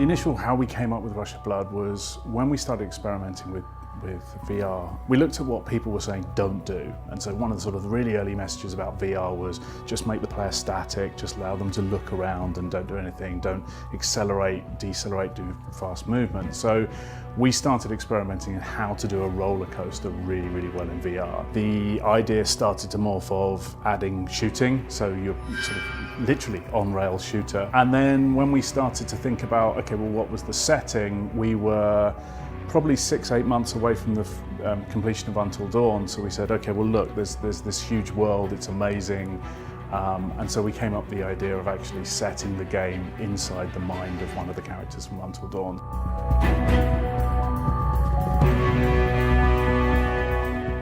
initial how we came up with Rush of Blood was when we started experimenting with VR. We looked at what people were saying don't do, and so one of the sort of really early messages about VR was just make the player static, just allow them to look around and don't do anything, don't accelerate, decelerate, do fast movement. So we started experimenting in how to do a roller coaster really, really well in VR. The idea started to morph of adding shooting, so you're sort of literally on-rail shooter. And then when we started to think about, okay, well, what was the setting? We were probably 6-8 months away from the completion of Until Dawn, so we said, okay, well look, there's this huge world, it's amazing, and so we came up with the idea of actually setting the game inside the mind of one of the characters from Until Dawn.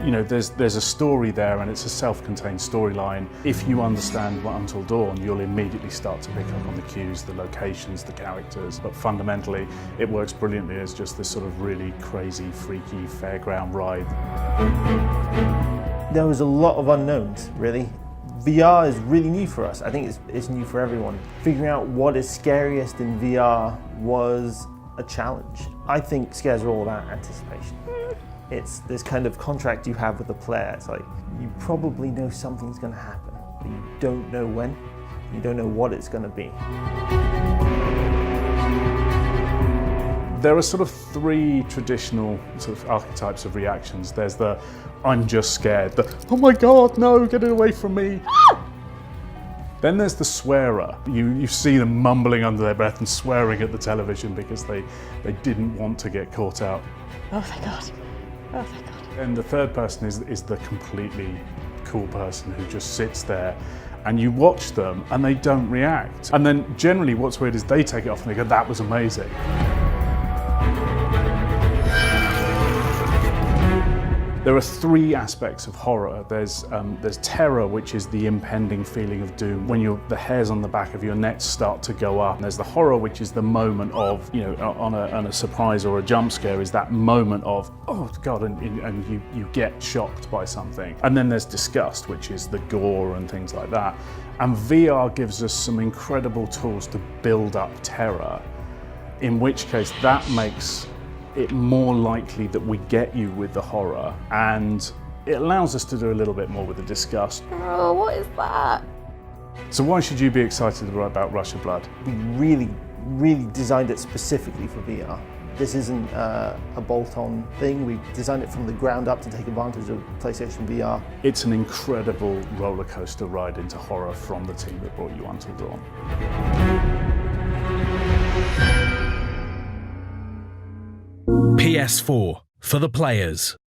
You know, there's a story there, and it's a self-contained storyline. If you understand what Until Dawn, you'll immediately start to pick up on the cues, the locations, the characters. But fundamentally, it works brilliantly as just this sort of really crazy, freaky fairground ride. There was a lot of unknowns, really. VR is really new for us. I think it's new for everyone. Figuring out what is scariest in VR was a challenge. I think scares are all about anticipation. It's this kind of contract you have with the player. It's like, you probably know something's going to happen, but you don't know when, you don't know what it's going to be. There are sort of three traditional sort of archetypes of reactions. There's the, I'm just scared, the, oh my God, no, get it away from me. Then there's the swearer. You see them mumbling under their breath and swearing at the television because they didn't want to get caught out. Oh, thank God. Oh, thank God. And the third person is the completely cool person who just sits there and you watch them and they don't react. And then generally what's weird is they take it off and they go, that was amazing. There are three aspects of horror. There's terror, which is the impending feeling of doom. When the hairs on the back of your neck start to go up. And there's the horror, which is the moment of, you know, on a surprise or a jump scare, is that moment of, oh God, and you get shocked by something. And then there's disgust, which is the gore and things like that. And VR gives us some incredible tools to build up terror, in which case that makes it more likely that we get you with the horror, and it allows us to do a little bit more with the disgust. Oh, what is that? So why should you be excited about Rush of Blood? We really, really designed it specifically for VR. This isn't a bolt-on thing. We designed it from the ground up to take advantage of PlayStation VR. It's an incredible roller coaster ride into horror from the team that brought you Until Dawn. PS4 for the players.